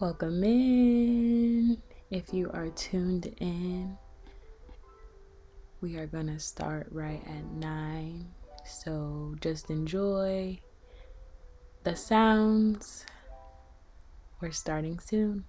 Welcome in. If you are tuned in, we are going to start right at 9. So just enjoy the sounds. We're starting soon.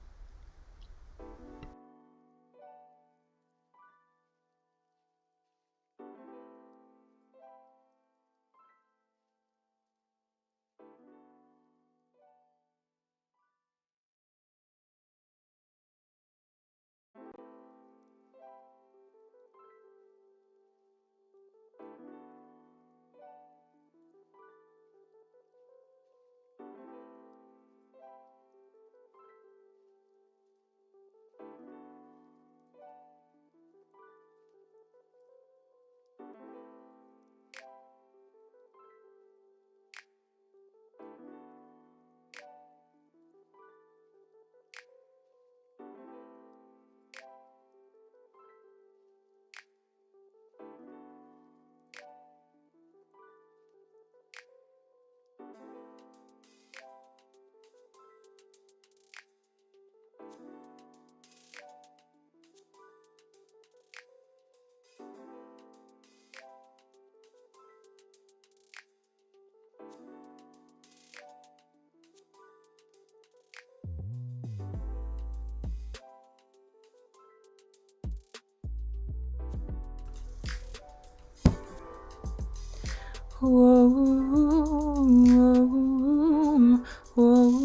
Whoa, whoa, whoa.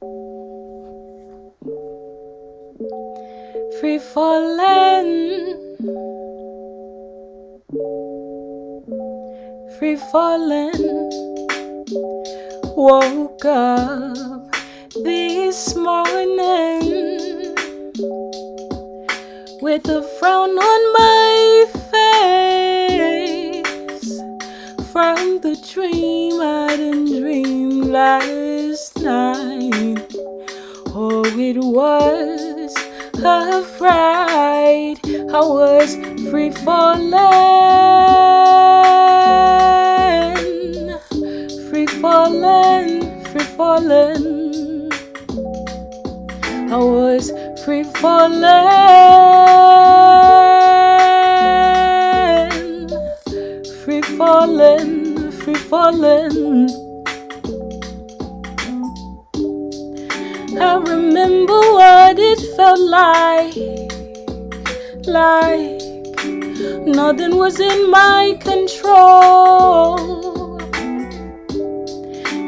free falling, free falling. Woke up this morning with a frown on my face from the dream I didn't dream last night. Oh, it was a fright. I was free falling, free falling, free falling. I was free falling, free falling, free falling. I remember what it felt like nothing was in my control.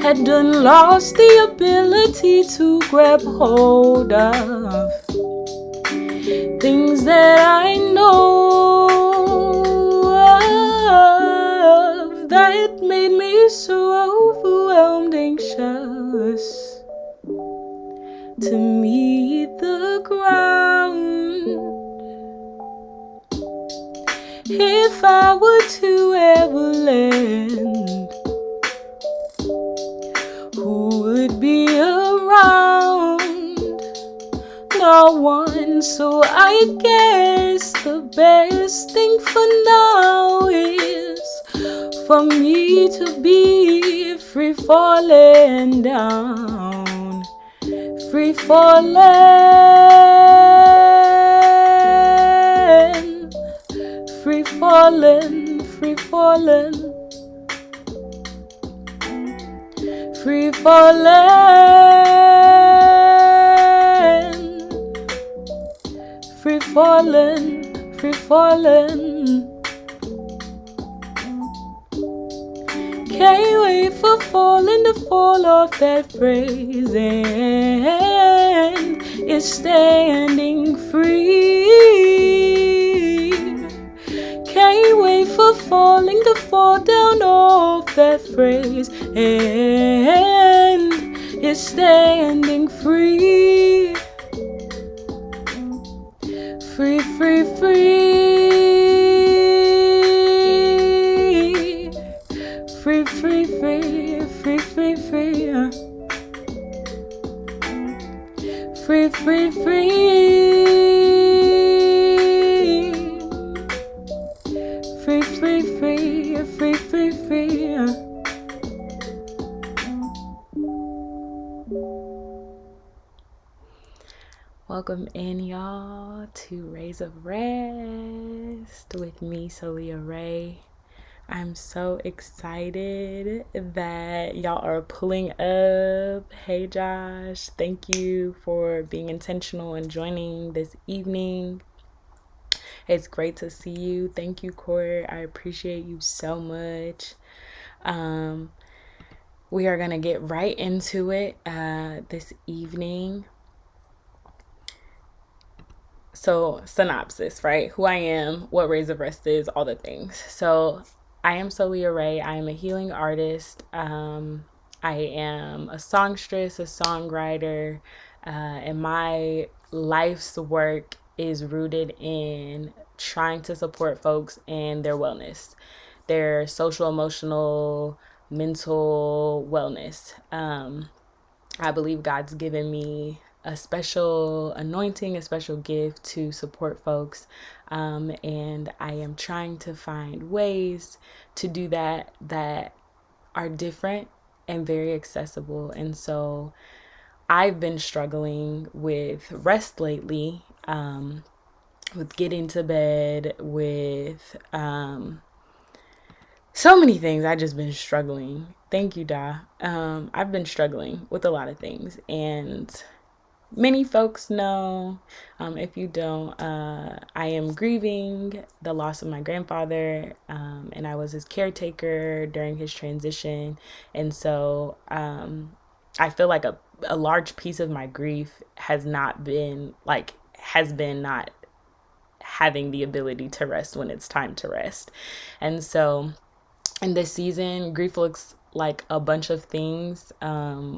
Had done lost the ability to grab hold of things that I know of that made me so overwhelmed, anxious to meet the ground. If I were to ever land, who would be around? No one. So I guess the best thing for now is for me to be free falling down, free falling, free falling, free falling, free falling, free falling, free falling. Can't wait for falling to fall off that phrase and it's standing free. Can't wait for falling to fall down off that phrase and it's standing free. Free, free, free. Free, free, free, free, free, free. Free, free, free. Free, free, free, free, free, free. Welcome in, y'all, to Raez of Rest with me, Soulliaa Rae. I'm so excited that y'all are pulling up. Hey Josh, thank you for being intentional and joining this evening. It's great to see you. Thank you, Court. I appreciate you so much. We are gonna get right into it this evening. So, synopsis, right? Who I am, what Raez of Rest is, all the things. So, I am Soulliaa Rae. I am a healing artist. I am a songstress, a songwriter, and my life's work is rooted in trying to support folks in their wellness, their social, emotional, mental wellness. I believe God's given me a special anointing, a special gift to support folks. And I am trying to find ways to do that are different and very accessible. And so I've been struggling with rest lately, with getting to bed, with so many things. I've just been struggling. Thank you, Da. I've been struggling with a lot of things, and many folks know. If you don't, I am grieving the loss of my grandfather, and I was his caretaker during his transition. And so I feel like a large piece of my grief has been not having the ability to rest when it's time to rest. And so in this season, grief looks like a bunch of things.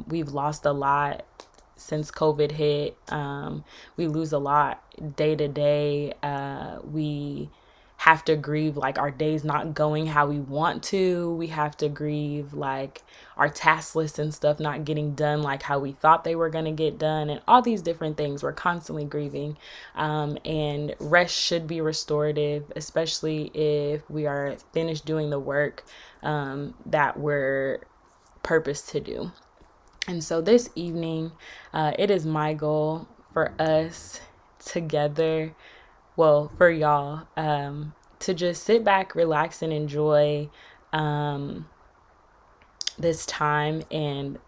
We've lost a lot since COVID hit. We lose a lot day to day. We have to grieve like our day's not going how we want to. We have to grieve like our task list and stuff not getting done like how we thought they were going to get done, and all these different things. We're constantly grieving. And rest should be restorative, especially if we are finished doing the work that we're purposed to do. And so this evening, it is my goal for us together, well, for y'all, to just sit back, relax, and enjoy this time, and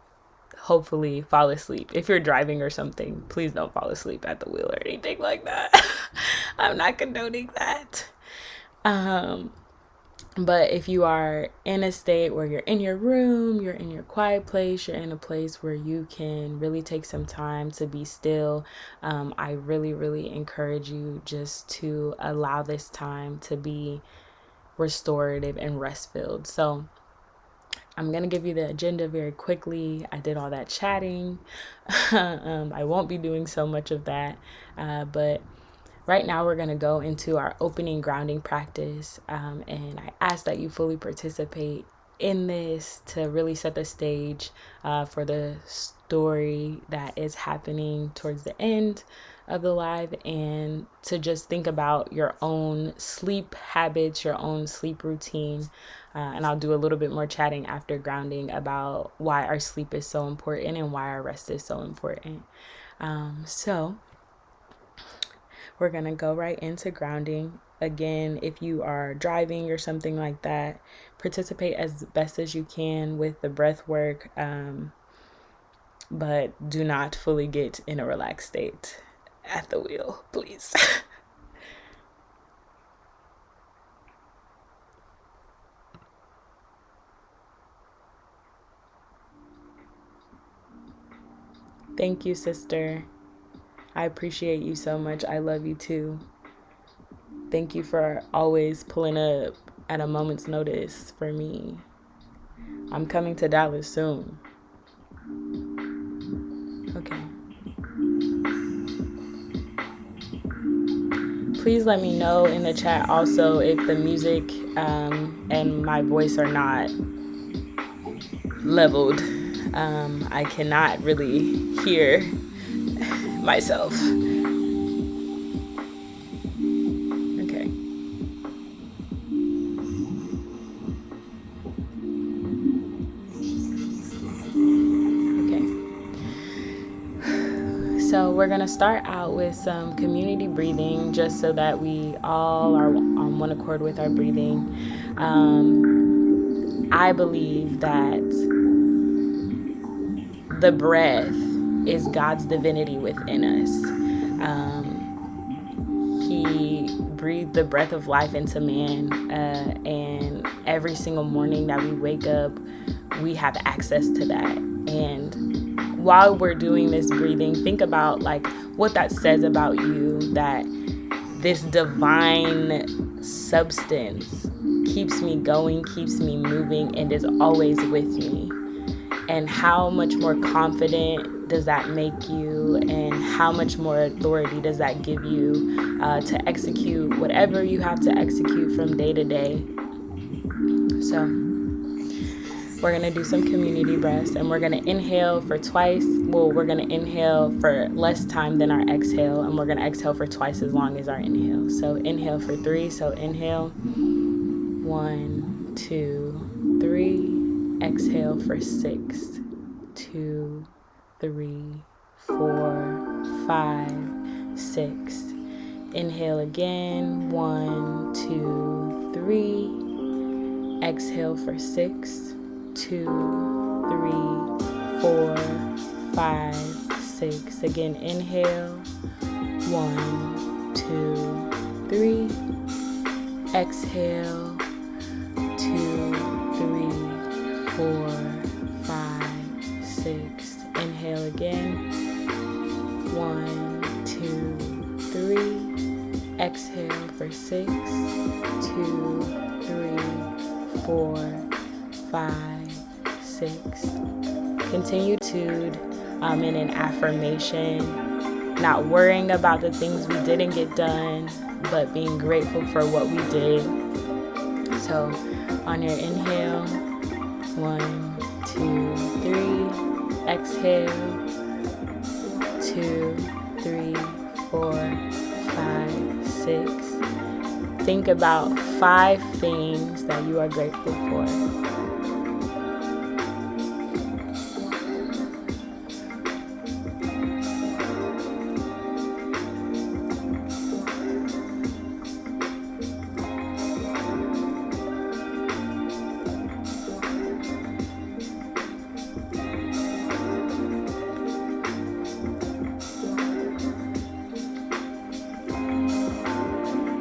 hopefully fall asleep. If you're driving or something, please don't fall asleep at the wheel or anything like that. I'm not condoning that. But if you are in a state where you're in your room, you're in your quiet place, you're in a place where you can really take some time to be still, I really, really encourage you just to allow this time to be restorative and rest-filled. So I'm going to give you the agenda very quickly. I did all that chatting. I won't be doing so much of that, but right now, we're going to go into our opening grounding practice, and I ask that you fully participate in this to really set the stage for the story that is happening towards the end of the live, and to just think about your own sleep habits, your own sleep routine. And I'll do a little bit more chatting after grounding about why our sleep is so important and why our rest is so important. So we're going to go right into grounding. Again, if you are driving or something like that, participate as best as you can with the breath work, but do not fully get in a relaxed state at the wheel, please. Thank you, sister. I appreciate you so much. I love you too. Thank you for always pulling up at a moment's notice for me. I'm coming to Dallas soon. Okay. Please let me know in the chat also if the music and my voice are not leveled. I cannot really hear myself. Okay. So we're going to start out with some community breathing, just so that we all are on one accord with our breathing. I believe that the breath is God's divinity within us. He breathed the breath of life into man, and every single morning that we wake up, we have access to that. And while we're doing this breathing, think about like what that says about you, that this divine substance keeps me going, keeps me moving, and is always with me. And how much more confident does that make you, and how much more authority does that give you to execute whatever you have to execute from day to day. So we're going to do some community breaths, and we're going to inhale for twice. Well, we're going to inhale for less time than our exhale, and we're going to exhale for twice as long as our inhale. So inhale for 3. So inhale, 1, 2, 3. Exhale for 6, 2, 3, 4, 5, 6. Inhale again, 1, 2, 3. Exhale for 6, 2, 3, 4, 5, 6. Again, inhale, 1, 2, 3. Exhale, 2, 3, 4, 5, 6. inhale again. 1, 2, 3. Exhale for 6, 2, 3, 4, 5, 6. Continuitude in an affirmation, not worrying about the things we didn't get done, but being grateful for what we did. So on your inhale, 1, 2, 3. Exhale, 2, 3, 4, 5, 6. Think about 5 things that you are grateful for.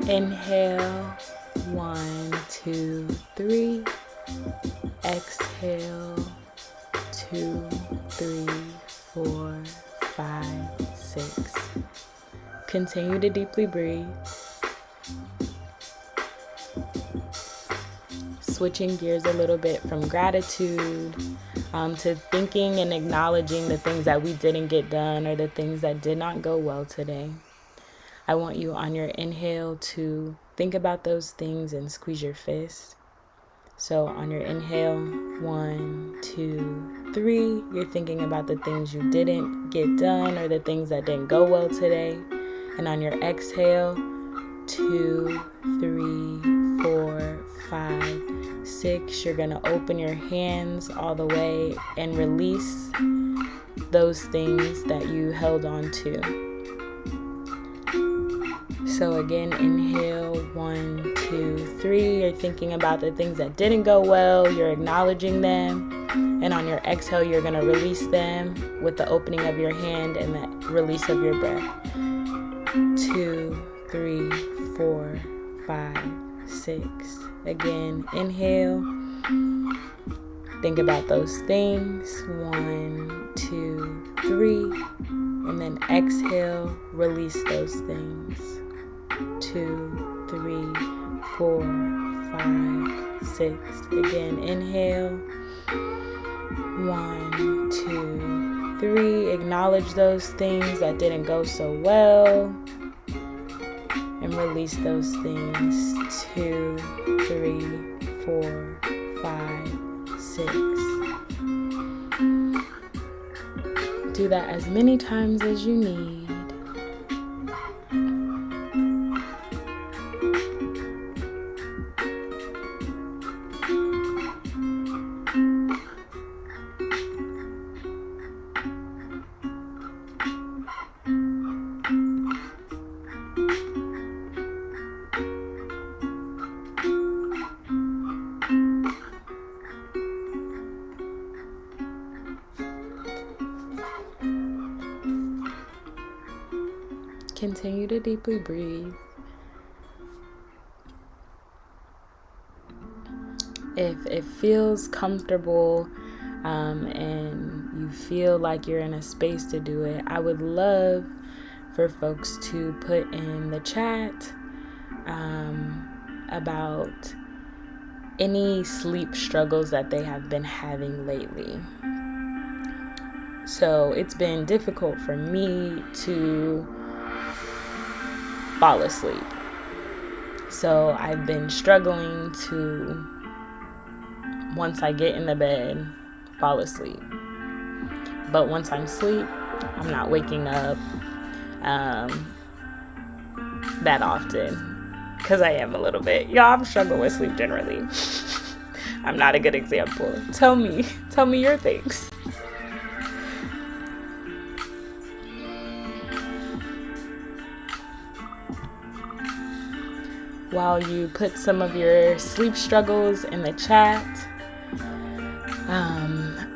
Inhale, 1, 2, 3. Exhale, 2, 3, 4, 5, 6. Continue to deeply breathe. Switching gears a little bit from gratitude to thinking and acknowledging the things that we didn't get done or the things that did not go well today. I want you on your inhale to think about those things and squeeze your fist. So on your inhale, 1, 2, 3, you're thinking about the things you didn't get done or the things that didn't go well today. And on your exhale, 2, 3, 4, 5, 6, you're going to open your hands all the way and release those things that you held on to. So again, inhale, 1, 2, 3. You're thinking about the things that didn't go well. You're acknowledging them. And on your exhale, you're going to release them with the opening of your hand and the release of your breath. 2, 3, 4, 5, 6. Again, inhale. Think about those things. 1, 2, 3. And then exhale, release those things. 2, 3, 4, 5, 6. Again, inhale. 1, 2, 3. Acknowledge those things that didn't go so well. And release those things. 2, 3, 4, 5, 6. Do that as many times as you need. Continue to deeply breathe. If it feels comfortable and you feel like you're in a space to do it, I would love for folks to put in the chat about any sleep struggles that they have been having lately. So it's been difficult for me to fall asleep. So I've been struggling to, once I get in the bed, fall asleep. But once I'm asleep, I'm not waking up that often, because I am a little bit. I'm struggling with sleep generally. I'm not a good example. Tell me your things. While you put some of your sleep struggles in the chat,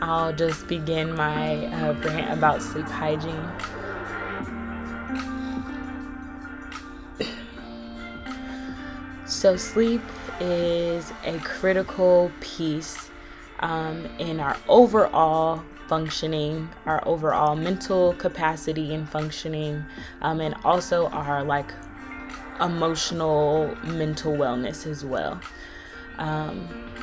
I'll just begin my rant about sleep hygiene. So sleep is a critical piece in our overall functioning, our overall mental capacity and functioning, and also our like emotional mental wellness as well.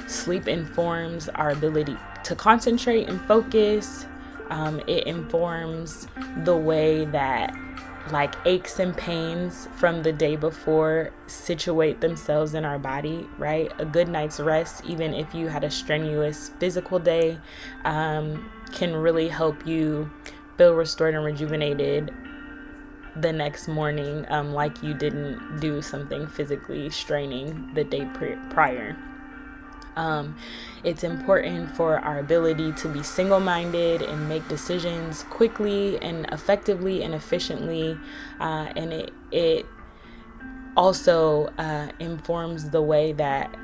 Sleep informs our ability to concentrate and focus. It informs the way that like aches and pains from the day before situate themselves in our body, right? A good night's rest, even if you had a strenuous physical day, can really help you feel restored and rejuvenated the next morning, like you didn't do something physically straining the day prior. It's important for our ability to be single-minded and make decisions quickly and effectively and efficiently, and it also informs the way that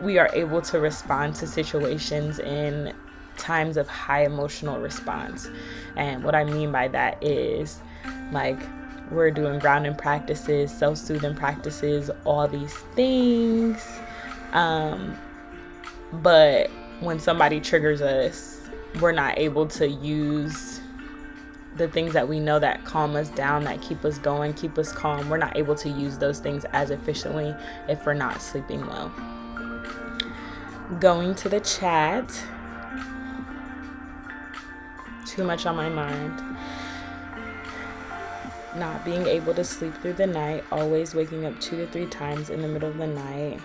we are able to respond to situations in times of high emotional response. And what I mean by that is like we're doing grounding practices, self-soothing practices, all these things. But when somebody triggers us, we're not able to use the things that we know that calm us down, that keep us going, keep us calm. We're not able to use those things as efficiently if we're not sleeping well. Going to the chat. Too much on my mind. Not being able to sleep through the night, always waking up 2 to 3 times in the middle of the night.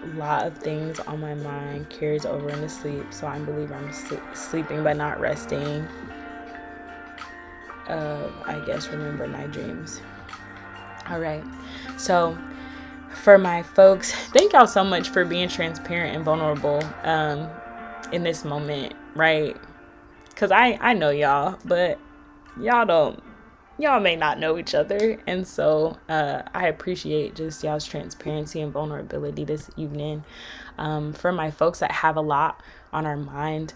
A lot of things on my mind carries over into sleep, so I believe I'm sleeping but not resting. I guess remember my dreams. All right, so for my folks, thank y'all so much for being transparent and vulnerable in this moment, right? Because I know y'all, but y'all may not know each other, and so I appreciate just y'all's transparency and vulnerability this evening. For my folks that have a lot on our mind,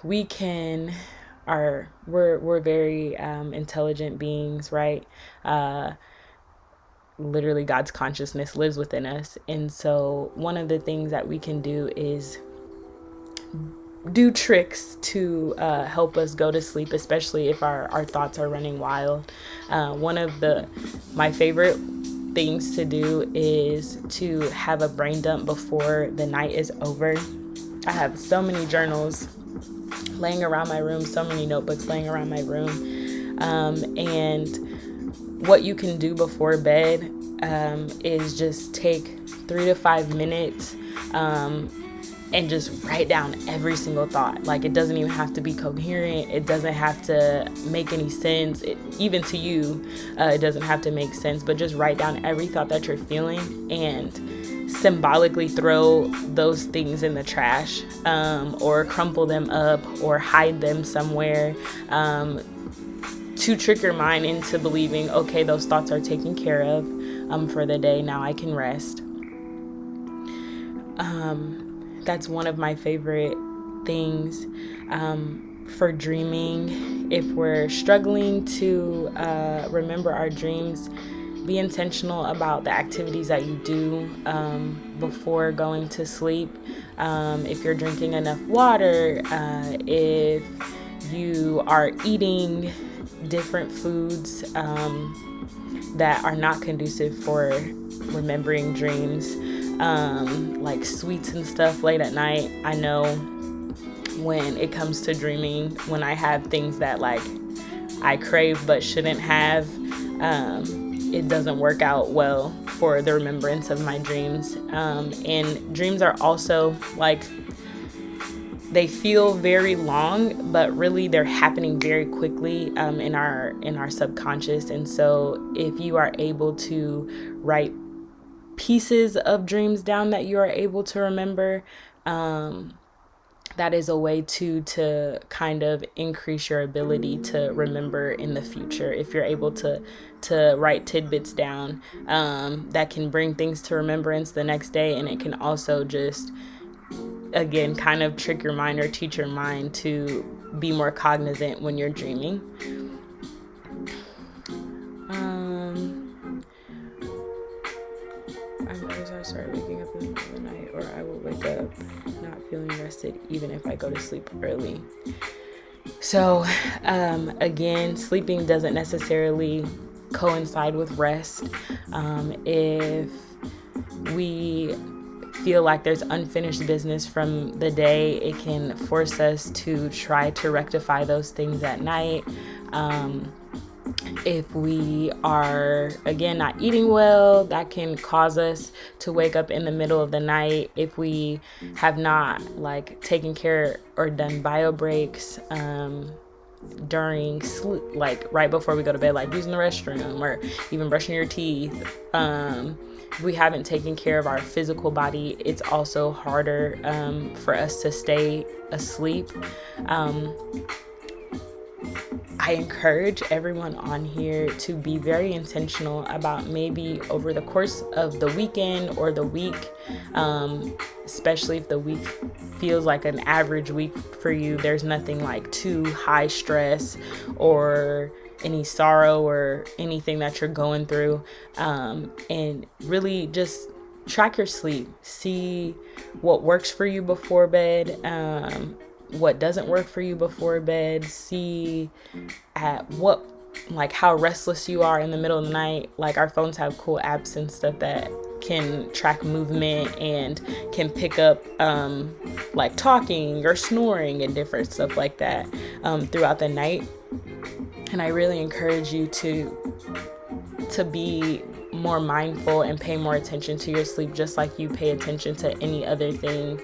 we're very intelligent beings, right? Literally God's consciousness lives within us, and so one of the things that we can do is do tricks to help us go to sleep, especially if our thoughts are running wild. One of my favorite things to do is to have a brain dump before the night is over. I have so many journals laying around my room, so many notebooks laying around my room, and what you can do before bed is just take 3 to 5 minutes and just write down every single thought. Like, it doesn't even have to be coherent. It doesn't have to make any sense. Even to you, it doesn't have to make sense, but just write down every thought that you're feeling and symbolically throw those things in the trash, or crumple them up or hide them somewhere, to trick your mind into believing, okay, those thoughts are taken care of for the day. Now I can rest. That's one of my favorite things for dreaming. If we're struggling to remember our dreams, be intentional about the activities that you do before going to sleep. If you're drinking enough water, if you are eating different foods that are not conducive for remembering dreams, like sweets and stuff late at night. I know when it comes to dreaming, when I have things that like I crave but shouldn't have, it doesn't work out well for the remembrance of my dreams. And dreams are also like, they feel very long, but really they're happening very quickly in our subconscious. And so if you are able to write pieces of dreams down that you are able to remember, that is a way to kind of increase your ability to remember in the future. If you're able to write tidbits down, that can bring things to remembrance the next day, and it can also just, again, kind of trick your mind or teach your mind to be more cognizant when you're dreaming. I started waking up in the middle of the night, or I will wake up. No, not feeling rested even if I go to sleep early. So again, sleeping doesn't necessarily coincide with rest. If we feel like there's unfinished business from the day, it can force us to try to rectify those things at night. If we are, again, not eating well, that can cause us to wake up in the middle of the night. If we have not like taken care or done bio breaks during sleep, like right before we go to bed, like using the restroom or even brushing your teeth, if we haven't taken care of our physical body, it's also harder for us to stay asleep. I encourage everyone on here to be very intentional about maybe over the course of the weekend or the week, especially if the week feels like an average week for you, there's nothing like too high stress or any sorrow or anything that you're going through, and really just track your sleep. See what works for you before bed, what doesn't work for you before bed. See at what, like how restless you are in the middle of the night. Like our phones have cool apps and stuff that can track movement and can pick up like talking or snoring and different stuff like that throughout the night. And I really encourage you to be more mindful and pay more attention to your sleep, just like you pay attention to any other thing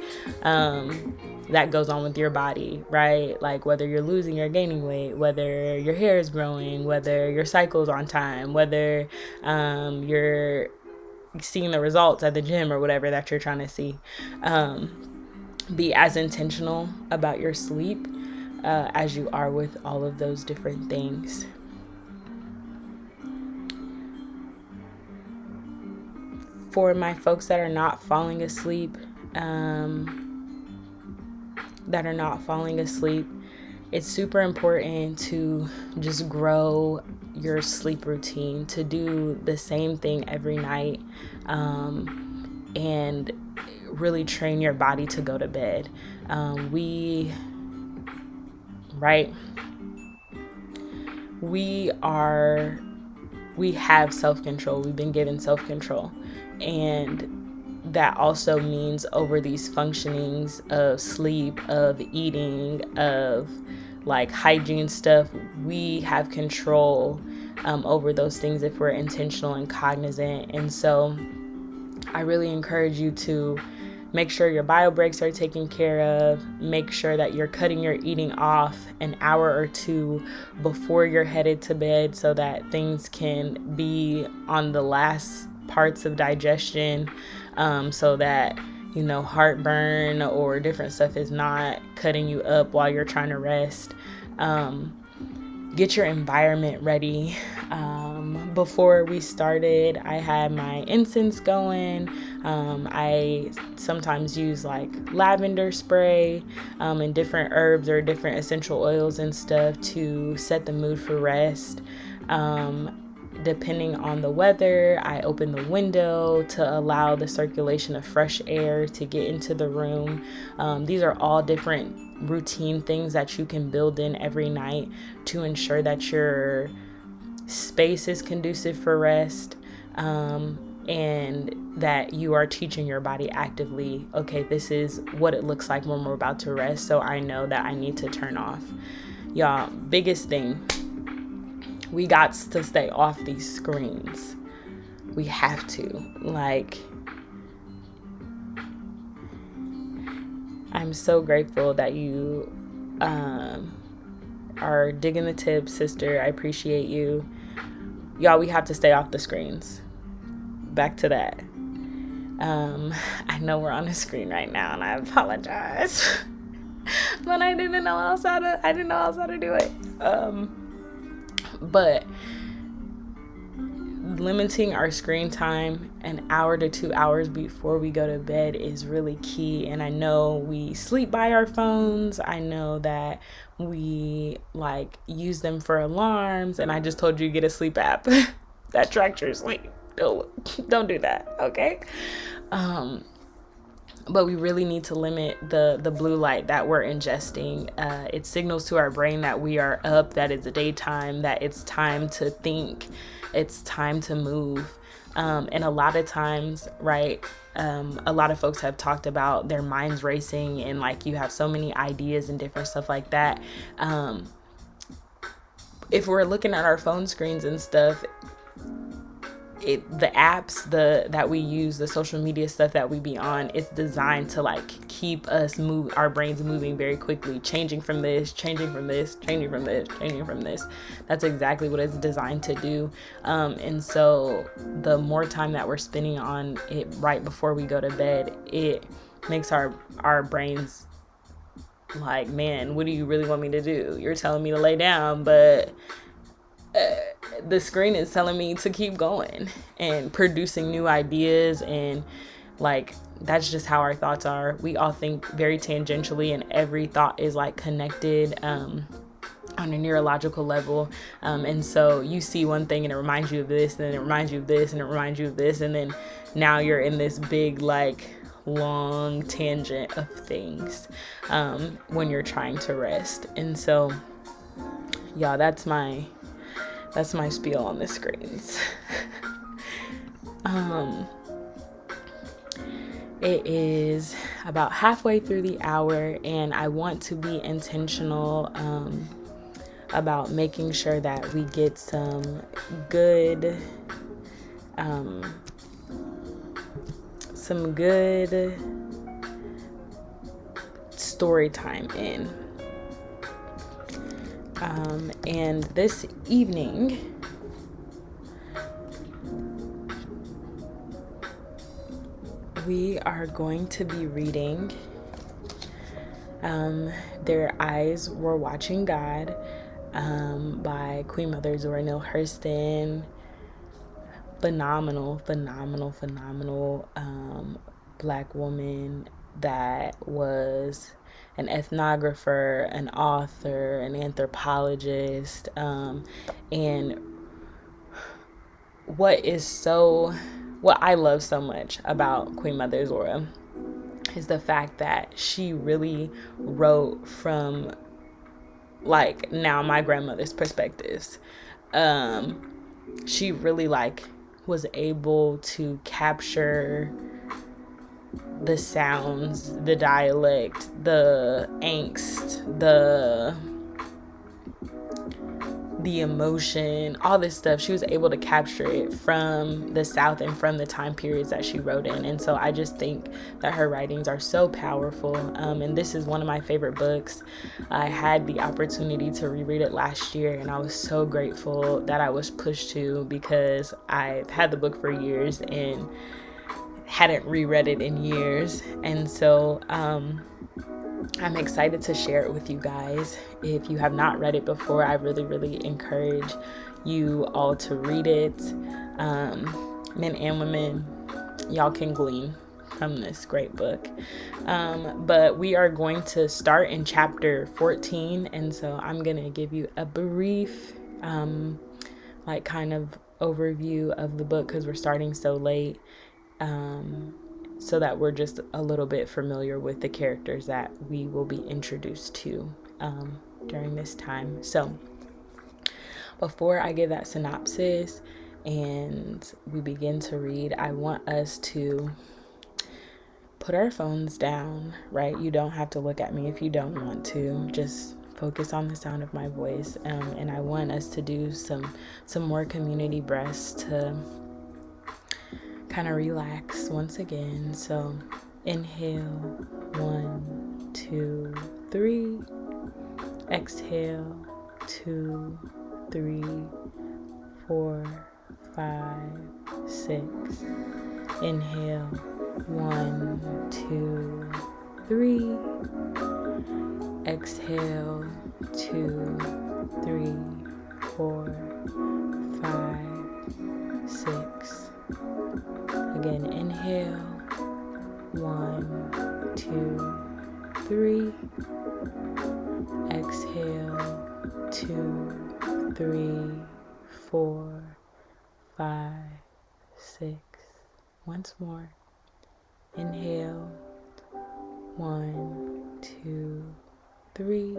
that goes on with your body, right? Like whether you're losing or gaining weight, whether your hair is growing, whether your cycle's on time, whether you're seeing the results at the gym or whatever that you're trying to see. Be as intentional about your sleep as you are with all of those different things. For my folks that are not falling asleep, it's super important to just grow your sleep routine, to do the same thing every night, and really train your body to go to bed. We have self-control. We've been given self-control, and that also means over these functionings of sleep, of eating, of like hygiene stuff, we have control over those things if we're intentional and cognizant. And so I really encourage you to make sure your bio breaks are taken care of. Make sure that you're cutting your eating off an hour or two before you're headed to bed so that things can be on the last parts of digestion, so that, you know, heartburn or different stuff is not cutting you up while you're trying to rest. Get your environment ready. Before we started, I had my incense going. I sometimes use like lavender spray and different herbs or different essential oils and stuff to set the mood for rest. Depending on the weather, I open the window to allow the circulation of fresh air to get into the room. These are all different routine things that you can build in every night to ensure that your space is conducive for rest, and that you are teaching your body actively, okay, this is what it looks like when we're about to rest, so I know that I need to turn off. Y'all, biggest thing, we got to stay off these screens. We have to. Like, I'm so grateful that you are digging the tips, sister. I appreciate you. Y'all, we have to stay off the screens. Back to that. I know we're on a screen right now, and I apologize, but I didn't know else how to do it. But limiting our screen time an hour to 2 hours before we go to bed is really key. And I know we sleep by our phones. I know that we like use them for alarms. And I just told you get a sleep app that tracks your sleep. Don't do that, okay? but we really need to limit the blue light that we're ingesting. It signals to our brain that we are up, that it's daytime, that it's time to think, it's time to move. And a lot of times, right, a lot of folks have talked about their minds racing, and like you have so many ideas and different stuff like that. If we're looking at our phone screens and stuff, the apps that we use, the social media stuff that we be on, it's designed to like keep us our brains moving very quickly, changing from this, changing from this, changing from this, changing from this. That's exactly what it's designed to do. And so the more time that we're spending on it right before we go to bed, it makes our brains like, man, what do you really want me to do? You're telling me to lay down, but the screen is telling me to keep going and producing new ideas. And like, that's just how our thoughts are. We all think very tangentially, and every thought is like connected on a neurological level. And so you see one thing and it reminds you of this, and then it reminds you of this, and it reminds you of this, and then now you're in this big like long tangent of things when you're trying to rest. And so yeah, that's my spiel on the screens. It is about halfway through the hour, and I want to be intentional about making sure that we get some good story time in. And this evening, we are going to be reading Their Eyes Were Watching God by Queen Mother Zora Neale Hurston. Phenomenal Black woman that was an ethnographer, an author, an anthropologist, and what I love so much about Queen Mother Zora is the fact that she really wrote from like now my grandmother's perspectives. She really like was able to capture the sounds, the dialect, the angst, the emotion, all this stuff. She was able to capture it from the South and from the time periods that she wrote in. And so I just think that her writings are so powerful. And this is one of my favorite books. I had the opportunity to reread it last year, and I was so grateful that I was pushed to, because I've had the book for years and hadn't reread it in years. And so I'm excited to share it with you guys. If you have not read it before, I really encourage you all to read it. Men and women, y'all can glean from this great book. But we are going to start in chapter 14, and so I'm going to give you a brief like kind of overview of the book, because we're starting so late. So that we're just a little bit familiar with the characters that we will be introduced to during this time. So before I give that synopsis and we begin to read, I want us to put our phones down, right? You don't have to look at me if you don't want to. Just focus on the sound of my voice. And I want us to do some more community breaths to kind of relax once again. So inhale, 1, 2, 3. Exhale, 2, 3, 4, 5, 6. Inhale, 1, 2, 3. Exhale, 2, 3, 4, 5, 6. Again, inhale, 1, 2, 3. Exhale, 2, 3, 4, 5, 6. Once more. Inhale, 1, 2, 3.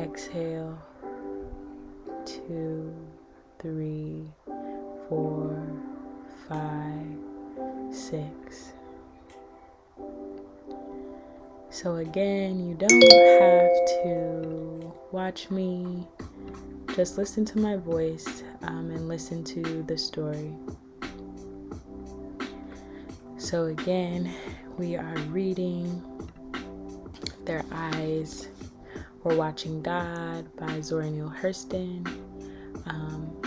Exhale. 2, 3, 4, 5, 6. So again, you don't have to watch me. Just listen to my voice and listen to the story. So again, we are reading Their Eyes. We're watching God by Zora Neale Hurston.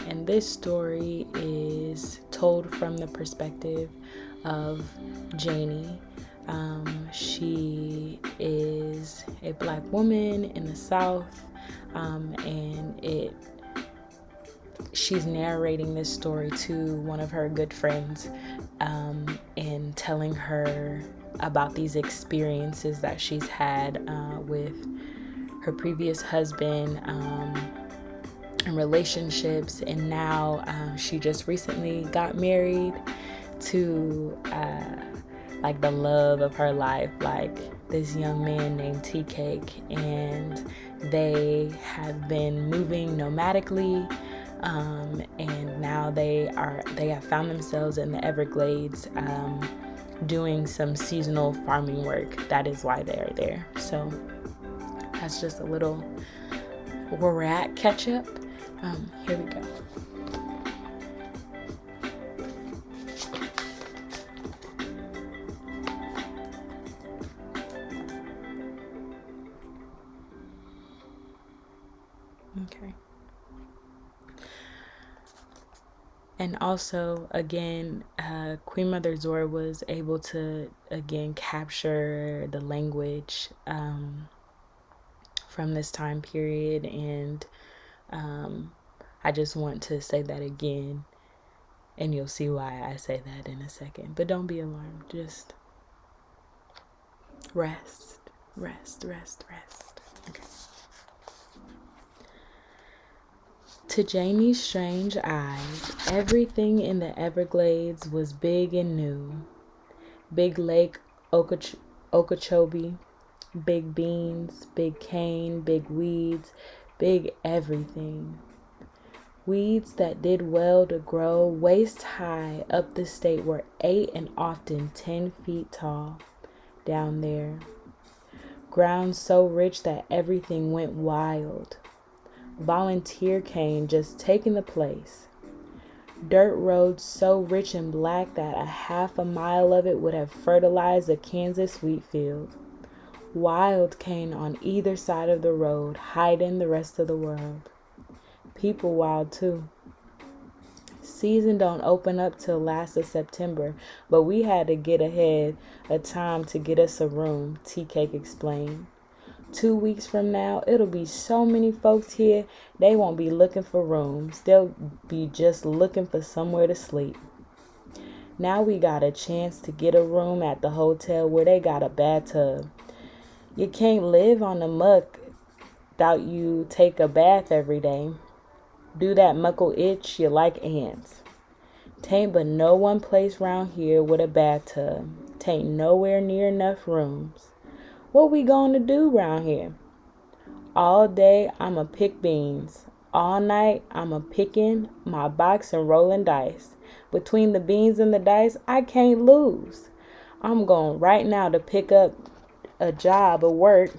And this story is told from the perspective of Janie. She is a Black woman in the South, and she's narrating this story to one of her good friends, and telling her about these experiences that she's had with her previous husband, and relationships, and now she just recently got married to like the love of her life, like this young man named Tea Cake, and they have been moving nomadically, and now they have found themselves in the Everglades, doing some seasonal farming work. That is why they are there. So that's just a little where we're at catch up. Here we go. Okay. And also, again, Queen Mother Zora was able to, again, capture the language from this time period. And I just want to say that again. And you'll see why I say that in a second. But don't be alarmed. Just rest, rest, rest, rest. Okay. To Janie's strange eyes, everything in the Everglades was big and new. Big Lake Okeechobee, big beans, big cane, big weeds, big everything. Weeds that did well to grow waist high up the state were 8 and often 10 feet tall down there. Ground so rich that everything went wild. Volunteer cane just taking the place. Dirt roads so rich and black that a half a mile of it would have fertilized a Kansas wheat field. Wild cane on either side of the road, hiding the rest of the world. People wild too. Season don't open up till last of September, but we had to get ahead of time to get us a room, Tea Cake explained. 2 weeks from now, it'll be so many folks here, they won't be looking for rooms. They'll be just looking for somewhere to sleep. Now we got a chance to get a room at the hotel where they got a bathtub. You can't live on the muck without you take a bath every day. Do that muckle itch, you like ants. Tain't but no one place round here with a bathtub. Tain't nowhere near enough rooms. What we gonna do round here? All day I'ma pick beans. All night I'ma picking my box and rolling dice. Between the beans and the dice, I can't lose. I'm going right now to pick up a job of work,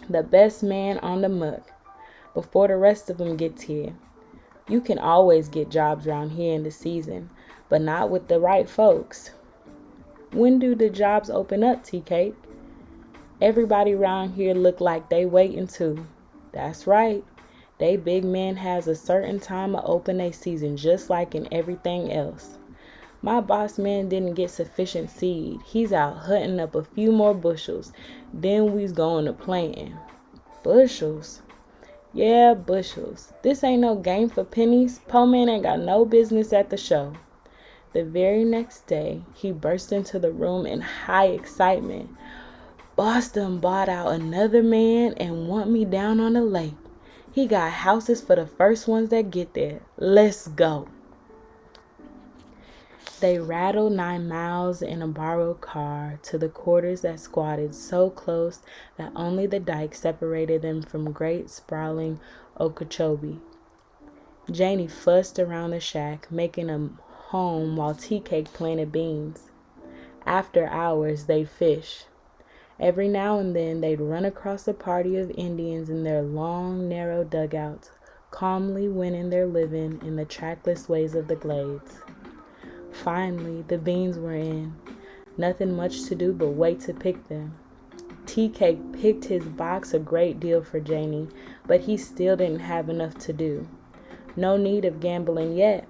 the best man on the muck, before the rest of them gets here. You can always get jobs around here in the season, but not with the right folks. When do the jobs open up, Tea Cake? Everybody around here look like they waiting too. That's right. They big men has a certain time to open their season just like in everything else. My boss man didn't get sufficient seed. He's out hunting up a few more bushels. Then we's going to planting. Bushels? Yeah, bushels. This ain't no game for pennies. Po man ain't got no business at the show. The very next day, he burst into the room in high excitement. Boss done bought out another man and want me down on the lake. He got houses for the first ones that get there. Let's go. They rattled 9 miles in a borrowed car to the quarters that squatted so close that only the dike separated them from great sprawling Okeechobee. Janie fussed around the shack, making a home while Tea Cake planted beans. After hours, they'd fish. Every now and then, they'd run across a party of Indians in their long, narrow dugouts, calmly winning their living in the trackless ways of the glades. Finally, the beans were in. Nothing much to do but wait to pick them. Tea Cake picked his box a great deal for Janie, but he still didn't have enough to do. No need of gambling yet.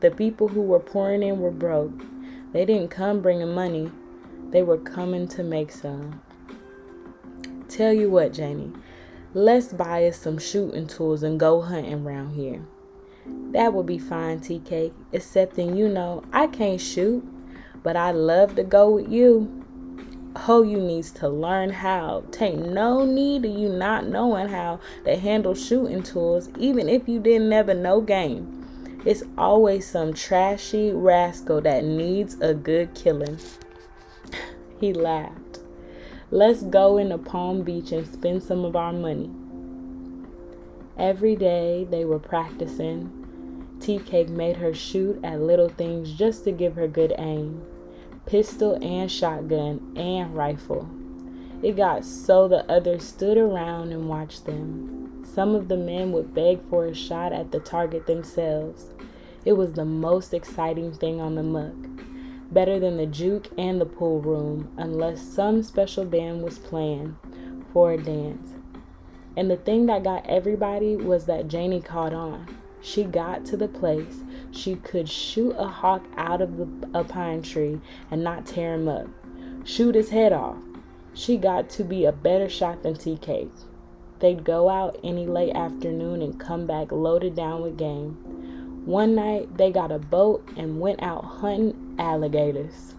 The people who were pouring in were broke. They didn't come bringing money. They were coming to make some. Tell you what, Janie, let's buy us some shooting tools and go hunting round here. That would be fine, Tea Cake, excepting I can't shoot, but I'd love to go with you. Oh, you needs to learn how. Take no need of you not knowing how to handle shooting tools, even if you didn't ever know game. It's always some trashy rascal that needs a good killing. He laughed. Let's go into Palm Beach and spend some of our money. Every day they were practicing. Tea Cake made her shoot at little things just to give her good aim. Pistol and shotgun and rifle. It got so the others stood around and watched them. Some of the men would beg for a shot at the target themselves. It was the most exciting thing on the muck. Better than the juke and the pool room, unless some special band was playing for a dance. And the thing that got everybody was that Janie caught on. She got to the place she could shoot a hawk out of a pine tree and not tear him up. Shoot his head off. She got to be a better shot than Tea Cake. They'd go out any late afternoon and come back loaded down with game. One night, they got a boat and went out hunting alligators.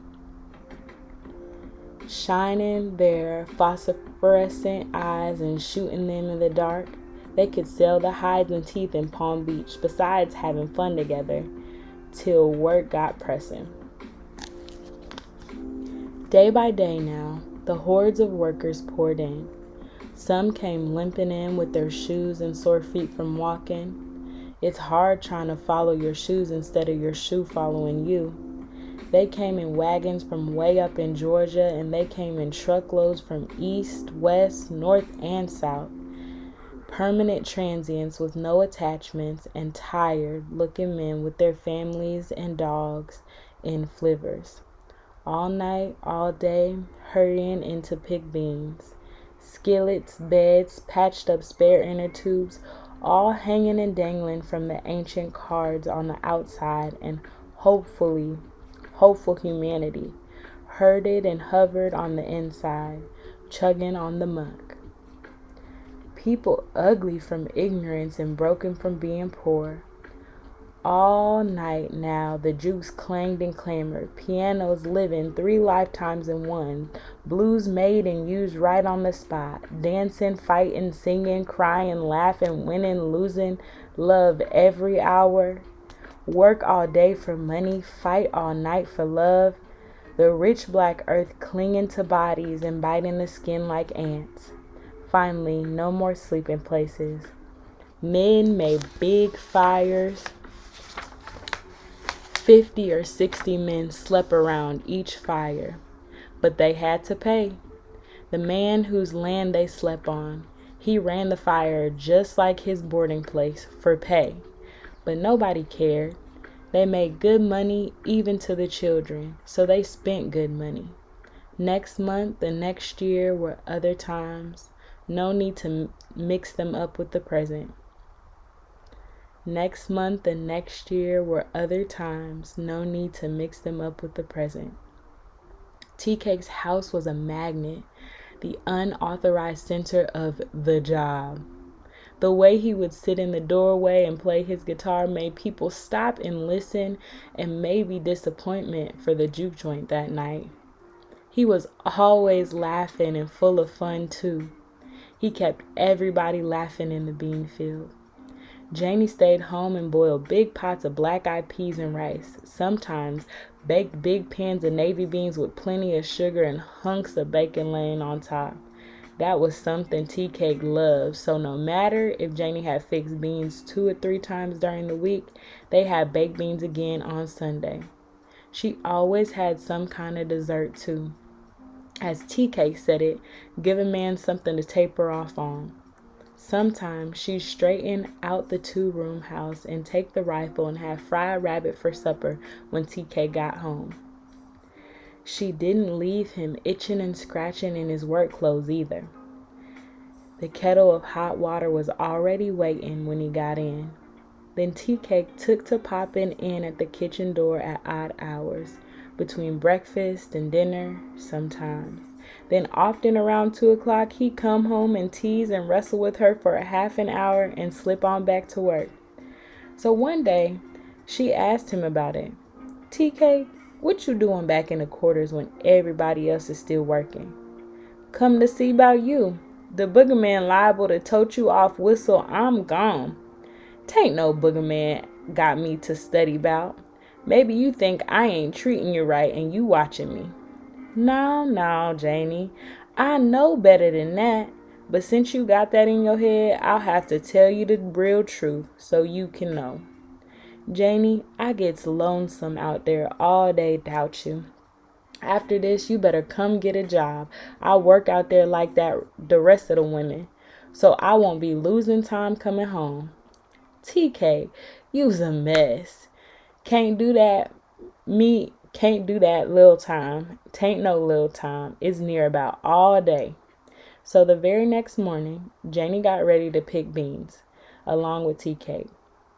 Shining their phosphorescent eyes and shooting them in the dark, they could sell the hides and teeth in Palm Beach, besides having fun together, till work got pressing. Day by day now, the hordes of workers poured in. Some came limping in with their shoes and sore feet from walking. It's hard trying to follow your shoes instead of your shoe following you. They came in wagons from way up in Georgia, and they came in truckloads from east, west, north, and south. Permanent transients with no attachments and tired-looking men with their families and dogs in flivvers. All night, all day, hurrying in to pick beans. Skillets, beds, patched up spare inner tubes, all hanging and dangling from the ancient cards on the outside, and hopeful humanity herded and hovered on the inside, chugging on the muck. People ugly from ignorance and broken from being poor. All night now the jukes clanged and clamored, pianos living 3 lifetimes in one, blues made and used right on the spot, dancing, fighting, singing, crying, laughing, winning, losing, love every hour. Work all day for money, fight all night for love. The rich black earth clinging to bodies and biting the skin like ants. Finally, no more sleeping places. Men made big fires. 50 or 60 men slept around each fire, but they had to pay. The man whose land they slept on, he ran the fire just like his boarding place for pay, but nobody cared. They made good money even to the children, so they spent good money. Next month, the next year were other times, no need to mix them up with the present. Next month and next year were other times, no need to mix them up with the present. Tea Cake's house was a magnet, the unauthorized center of the job. The way he would sit in the doorway and play his guitar made people stop and listen, and maybe disappointment for the juke joint that night. He was always laughing and full of fun too. He kept everybody laughing in the bean field. Janie stayed home and boiled big pots of black-eyed peas and rice. Sometimes baked big pans of navy beans with plenty of sugar and hunks of bacon laying on top. That was something Tea Cake loved, so no matter if Janie had fixed beans 2 or 3 times during the week, they had baked beans again on Sunday. She always had some kind of dessert too. As Tea Cake said it, give a man something to taper off on. Sometimes she'd straighten out the 2-room house and take the rifle and have fried rabbit for supper when TK got home. She didn't leave him itching and scratching in his work clothes either. The kettle of hot water was already waiting when he got in. Then Tea Cake took to popping in at the kitchen door at odd hours, between breakfast and dinner sometimes. Then often around 2 o'clock he'd come home and tease and wrestle with her for a half an hour and slip on back to work. So one day she asked him about it. TK, what you doing back in the quarters when everybody else is still working? Come to see about you. The booger man liable to tote you off whistle I'm gone. Tain't no booger man got me to study about. Maybe you think I ain't treating you right and you watching me. No, Janie. I know better than that. But since you got that in your head, I'll have to tell you the real truth so you can know. Janie, I gets lonesome out there all day without you. After this, you better come get a job. I'll work out there like that the rest of the women. So I won't be losing time coming home. TK, you's a mess. Can't do that. Can't do that little time. Tain't no little time. It's near about all day. So the very next morning, Janie got ready to pick beans, along with Tea Cake.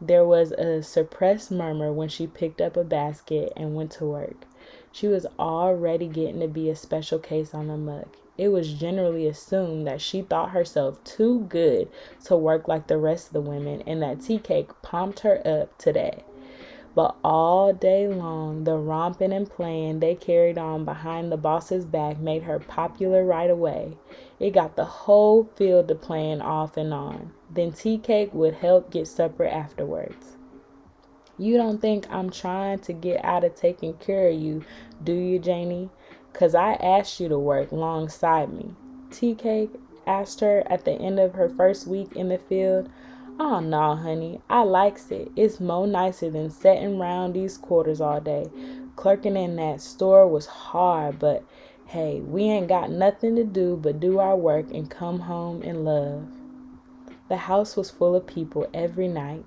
There was a suppressed murmur when she picked up a basket and went to work. She was already getting to be a special case on the muck. It was generally assumed that she thought herself too good to work like the rest of the women and that Tea Cake pumped her up to that. But all day long, the romping and playing they carried on behind the boss's back made her popular right away. It got the whole field to playing off and on. Then Tea Cake would help get supper afterwards. You don't think I'm trying to get out of taking care of you, do you, Janie? 'Cause I asked you to work alongside me. Tea Cake asked her at the end of her first week in the field. Oh, no, honey, I likes it. It's mo nicer than setting round these quarters all day. Clerking in that store was hard, but hey, we ain't got nothing to do but do our work and come home in love. The house was full of people every night.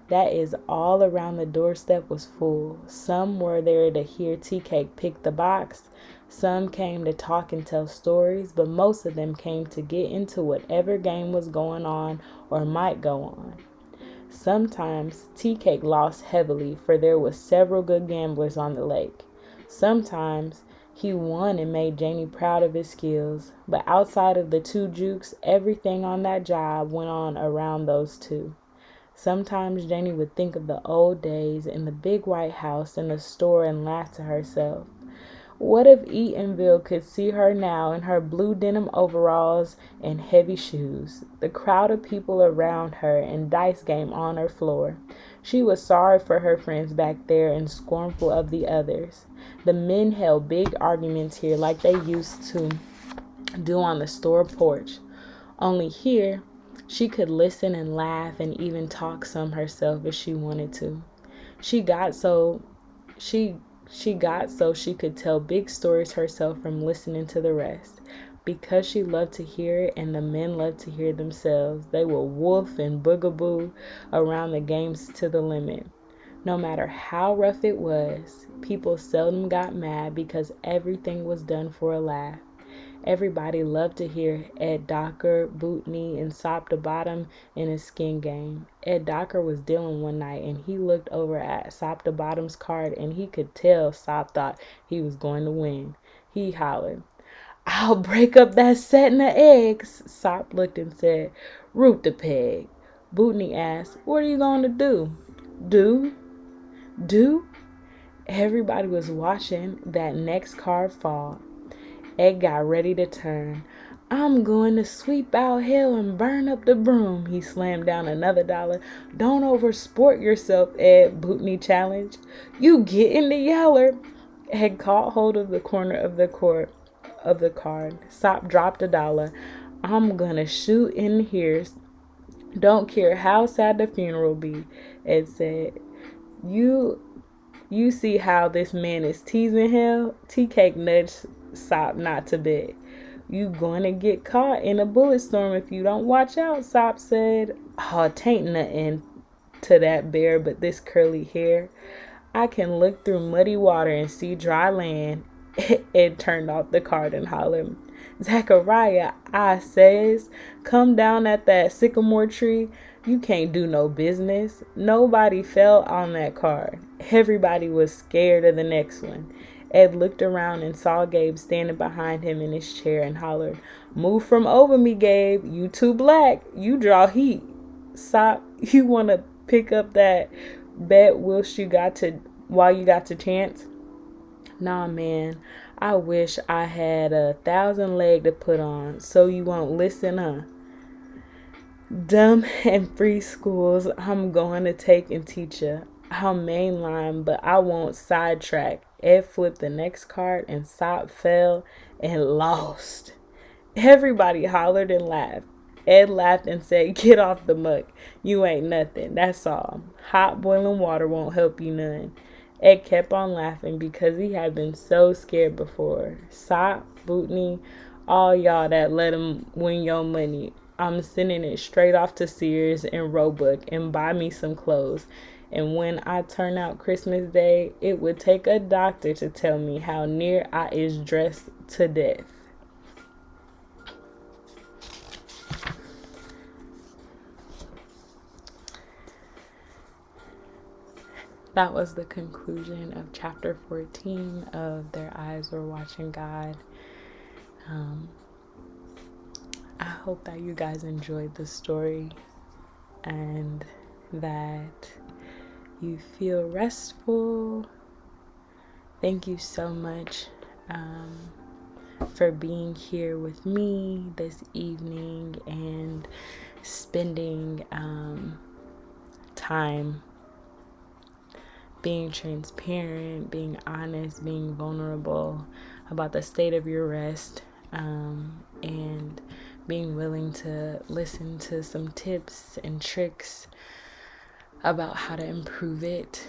That is, all around the doorstep was full. Some were there to hear Tea Cake pick the box. Some came to talk and tell stories, but most of them came to get into whatever game was going on or might go on. Sometimes Tea Cake lost heavily, for there were several good gamblers on the lake. Sometimes he won and made Janie proud of his skills, but outside of the 2 jukes, everything on that job went on around those 2. Sometimes Janie would think of the old days in the big white house in the store and laugh to herself. What if Eatonville could see her now in her blue denim overalls and heavy shoes, the crowd of people around her and dice game on her floor? She was sorry for her friends back there and scornful of the others. The men held big arguments here like they used to do on the store porch. Only here, she could listen and laugh and even talk some herself if she wanted to. She got so she could tell big stories herself from listening to the rest. Because she loved to hear it and the men loved to hear themselves, they would wolf and boogaboo around the games to the limit. No matter how rough it was, people seldom got mad because everything was done for a laugh. Everybody loved to hear Ed Docker, Bootney, and Sop the Bottom in his skin game. Ed Docker was dealing one night, and he looked over at Sop the Bottom's card, and he could tell Sop thought he was going to win. He hollered, "I'll break up that setting of eggs." Sop looked and said, "Root the peg." Bootney asked, "What are you going to do?" Do? Do? Everybody was watching that next card fall. Ed got ready to turn. I'm going to sweep out hell and burn up the broom. He slammed down another dollar. Don't oversport yourself, Ed, Bootney challenged. You get in the yeller. Ed caught hold of the corner of the card. Sop dropped a dollar. I'm gonna shoot in here. Don't care how sad the funeral be, Ed said. You see how this man is teasing him? Tea-Cake nudged Sop not to bet. You gonna get caught in a bullet storm if you don't watch out, Sop said. Oh, tain't nothing to that bear but this curly hair. I can look through muddy water and see dry land. Ed turned off the card and hollered. Zachariah, I says, come down at that sycamore tree. You can't do no business. Nobody fell on that card. Everybody was scared of the next one. Ed looked around and saw Gabe standing behind him in his chair and hollered, Move from over me, Gabe. You too black. You draw heat. Sop, you want to pick up that bet while you got the chance? Nah, man. I wish I had 1,000 leg to put on, so you won't listen, huh? Dumb and free schools I'm going to take and teach you. I'll mainline, but I won't sidetrack. Ed flipped the next card and Sop fell and lost. Everybody hollered and laughed. Ed laughed and said, Get off the muck. You ain't nothing. That's all. Hot boiling water won't help you none. Ed kept on laughing because he had been so scared before. Sop, Bootney, all y'all that let him win your money. I'm sending it straight off to Sears and Roebuck and buy me some clothes. And when I turn out Christmas Day, it would take a doctor to tell me how near I is dressed to death. That was the conclusion of chapter 14 of Their Eyes Were Watching God. I hope that you guys enjoyed the story and that you feel restful. Thank you so much for being here with me this evening and spending time being transparent, being honest, being vulnerable about the state of your rest, and being willing to listen to some tips and tricks about how to improve it.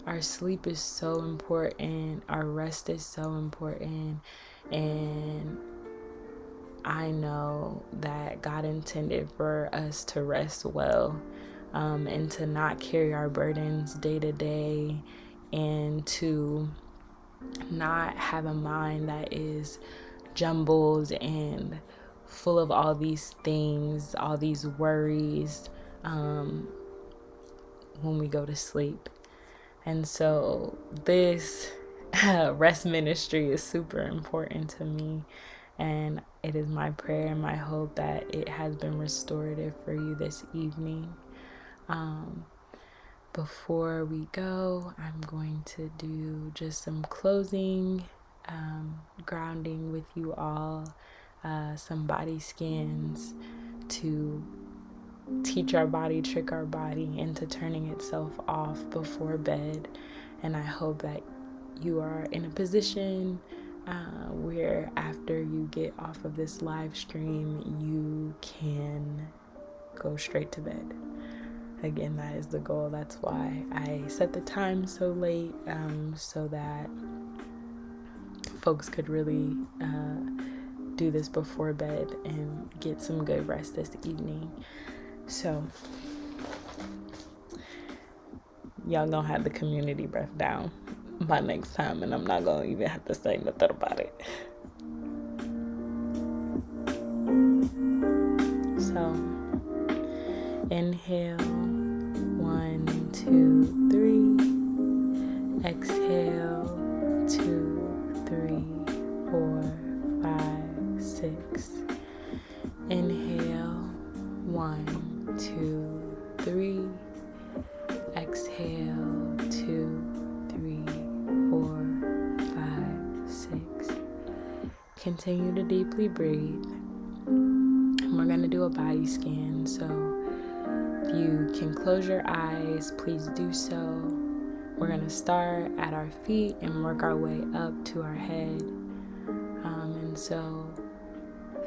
Our sleep is so important. Our rest is so important. And I know that God intended for us to rest well, and to not carry our burdens day to day, and to not have a mind that is jumbled and full of all these things, all these worries, when we go to sleep. And so this rest ministry is super important to me, and it is my prayer and my hope that it has been restorative for you this evening. Before we go, I'm going to do just some closing grounding with you all, some body scans to teach our body, trick our body into turning itself off before bed. And I hope that you are in a position where after you get off of this live stream, you can go straight to bed. Again, that is the goal. That's why I set the time so late, so that folks could really do this before bed and get some good rest this evening. So y'all gonna have the community breath down by next time, and I'm not gonna even have to say nothing about it. So inhale, 1, 2, 3. Exhale, 2, 3, 4, 5, 6. Inhale, 1, 2, 3. Exhale, 2, 3, 4, 5, 6. Continue to deeply breathe. we're going to do a body scan. So if you can close your eyes, please do so. We're going to start at our feet and work our way up to our head. And so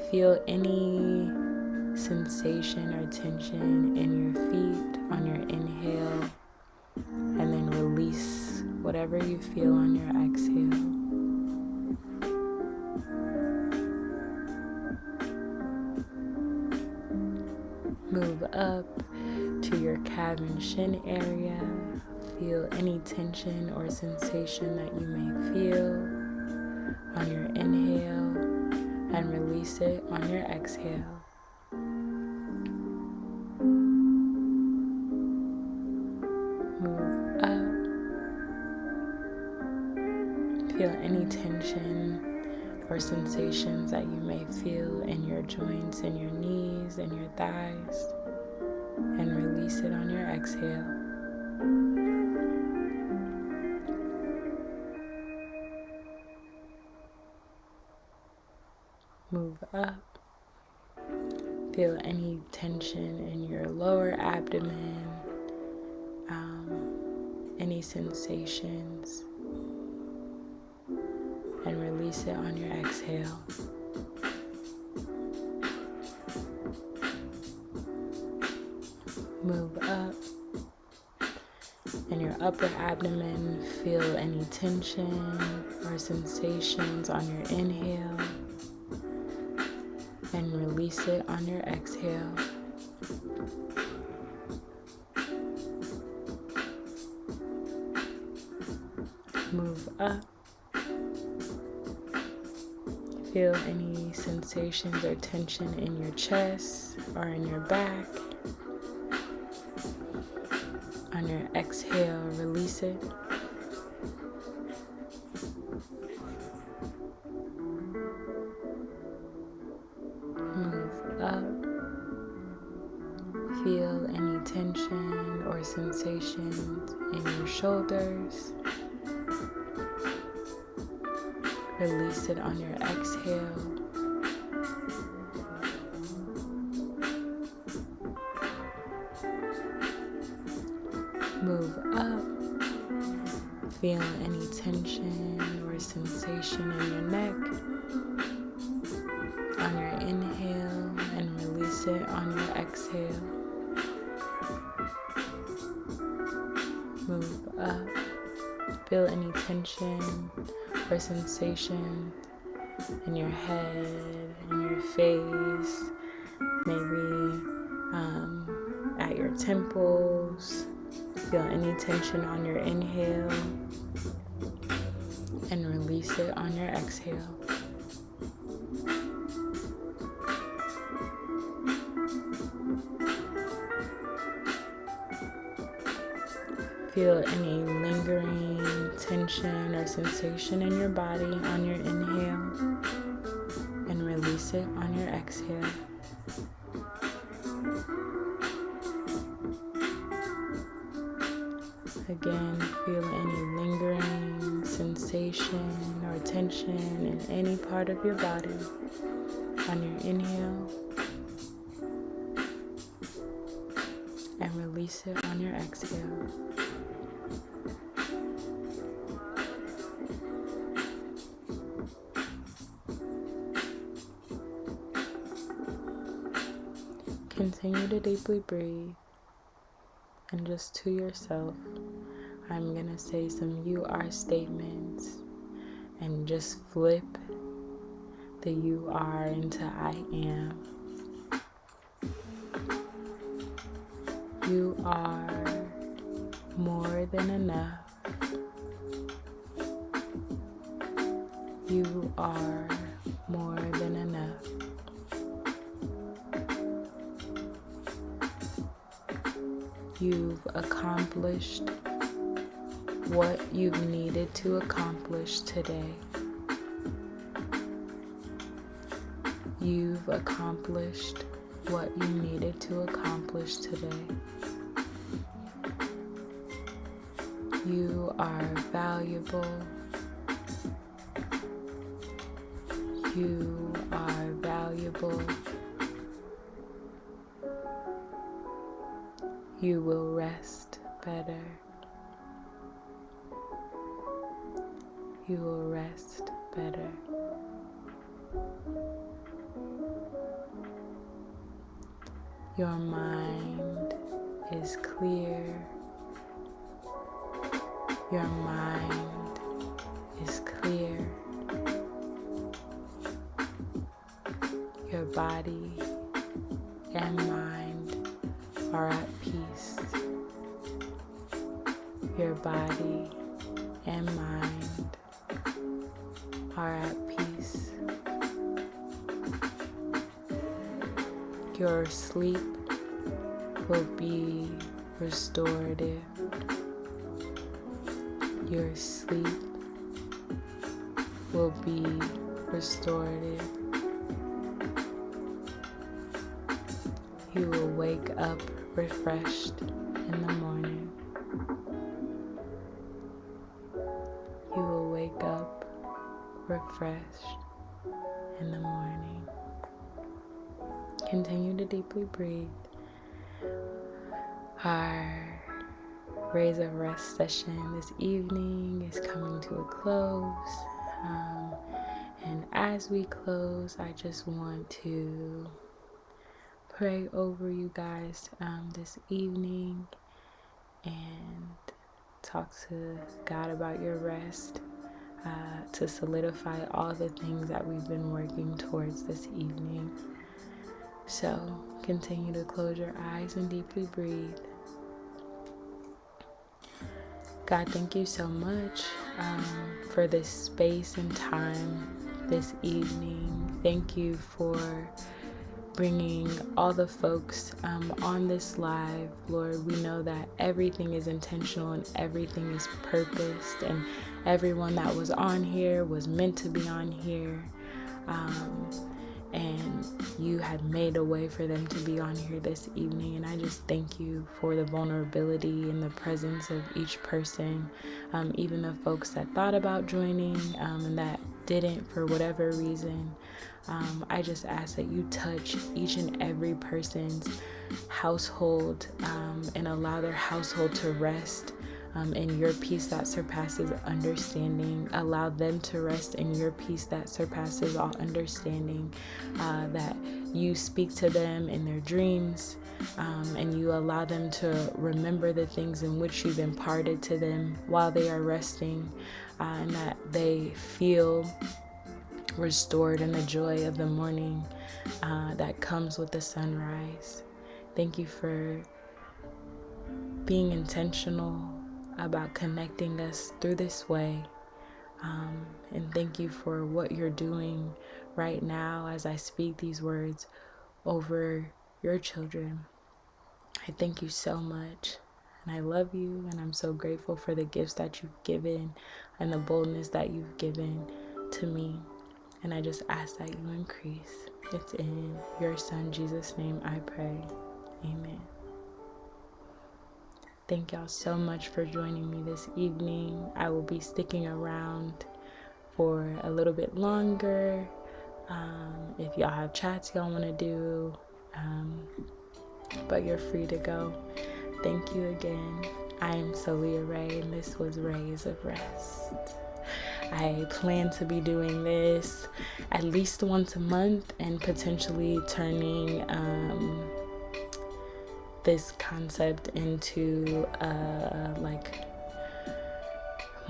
feel any sensation or tension in your feet on your inhale, and then release whatever you feel on your exhale. Move up to your calf and shin area. Feel any tension or sensation that you may feel on your inhale, and release it on your exhale. Move up. Feel any tension or sensations that you may feel in your joints, in your knees, and your thighs, and release it on your exhale. Move up. Feel any tension in your lower abdomen, any sensations, and release it on your exhale. Move up. In your upper abdomen, feel any tension or sensations on your inhale, and release it on your exhale. Move up. Feel any sensations or tension in your chest or in your back. On your exhale, release it. Move up. Feel any tension or sensations in your shoulders. Release it on your exhale. Move up. Feel any tension or sensation in your neck on your inhale, and release it on your exhale. Move up. Feel any tension or sensation in your head, in your face, maybe at your temples. Feel any tension on your inhale, and release it on your exhale. Feel any lingering tension or sensation in your body on your inhale, and release it on your exhale. Again, feel any lingering sensation or tension in any part of your body on your inhale, and release it on your exhale. Continue to deeply breathe, and just to yourself, I'm going to say some you are statements, and just flip the you are into I am. You are more than enough. You are more than enough. You've accomplished what you've needed to accomplish today. You've accomplished what you needed to accomplish today. You are valuable. You are valuable. You will rest better. You will rest better. Your mind is clear. Your mind is clear. Your body and mind are at peace. Your body and mind are at peace. Your sleep will be restorative. Your sleep will be restorative. You will wake up refreshed in the morning. You will wake up refreshed in the morning. Continue to deeply breathe. Our Raez of Rest session this evening is coming to a close. And as we close, I just want to pray over you guys this evening and talk to God about your rest, to solidify all the things that we've been working towards this evening. So continue to close your eyes and deeply breathe. God, thank you so much for this space and time this evening. Thank you for bringing all the folks on this live. Lord, we know that everything is intentional and everything is purposed, and everyone that was on here was meant to be on here. And you had made a way for them to be on here this evening. And I just thank you for the vulnerability and the presence of each person, even the folks that thought about joining and that didn't for whatever reason. I just ask that you touch each and every person's household and allow their household to rest in your peace that surpasses understanding. Allow them to rest in your peace that surpasses all understanding. That you speak to them in their dreams, and you allow them to remember the things in which you've imparted to them while they are resting, and that they feel restored in the joy of the morning that comes with the sunrise. Thank you for being intentional about connecting us through this way. And thank you for what you're doing right now as I speak these words over your children. I thank you so much, and I love you, and I'm so grateful for the gifts that you've given and the boldness that you've given to me. And I just ask that you increase. It's in your Son Jesus' name I pray. Amen. Thank y'all so much for joining me this evening. I will be sticking around for a little bit longer. If y'all have chats y'all want to do, but you're free to go. Thank you again. I am Soulliaa Rae, and this was Raez of Rest. I plan to be doing this at least once a month and potentially turning this concept into like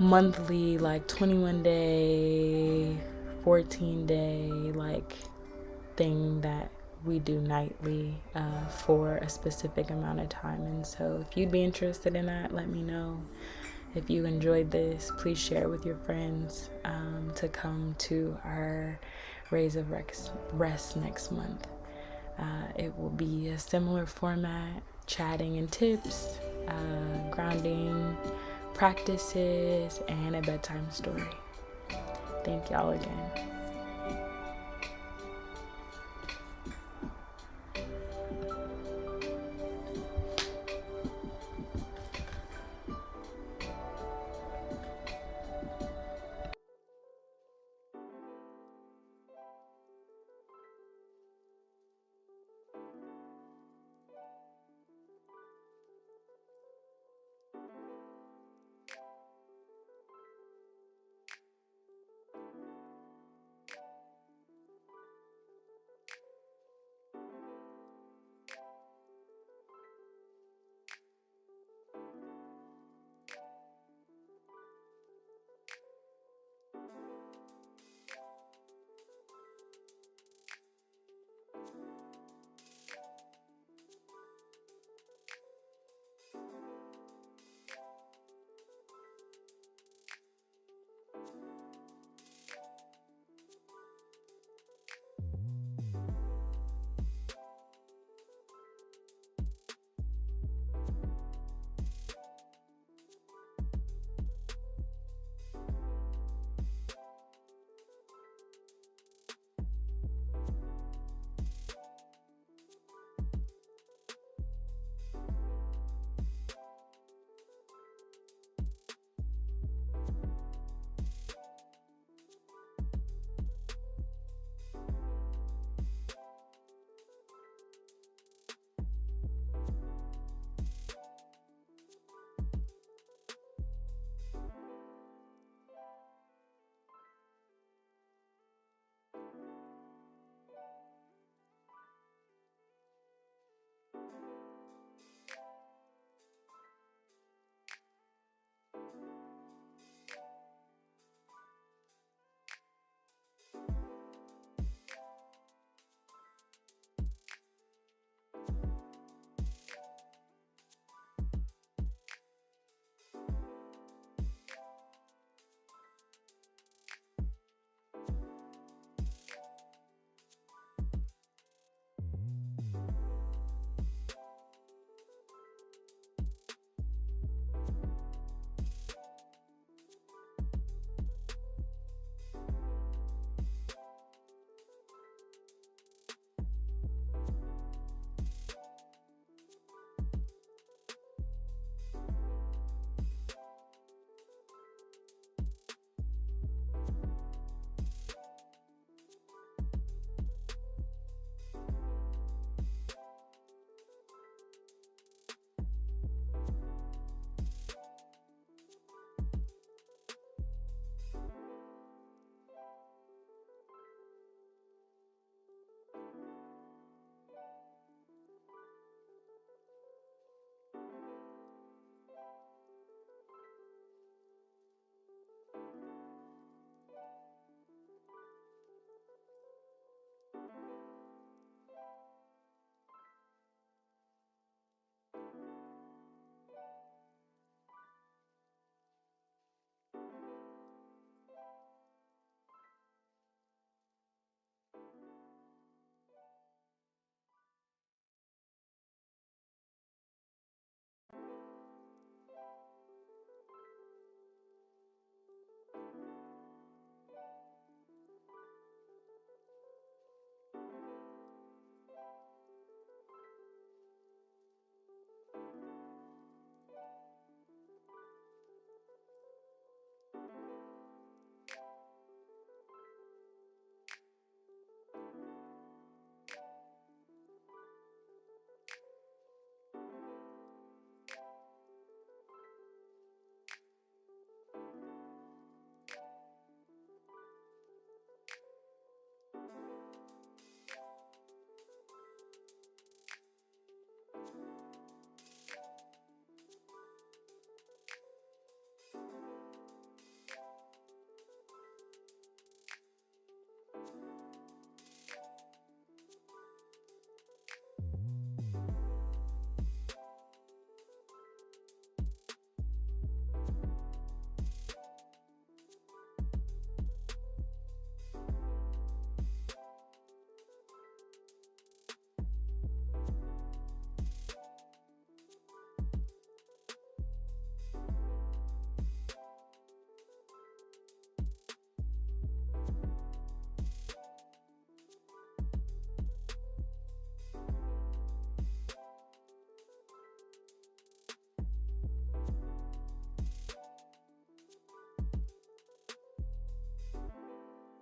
monthly, like 21 day, 14 day like thing that we do nightly for a specific amount of time. And so if you'd be interested in that, let me know. If you enjoyed this, please share with your friends to come to our Raez of Rest next month. It will be a similar format, chatting and tips, grounding practices, and a bedtime story. Thank y'all again.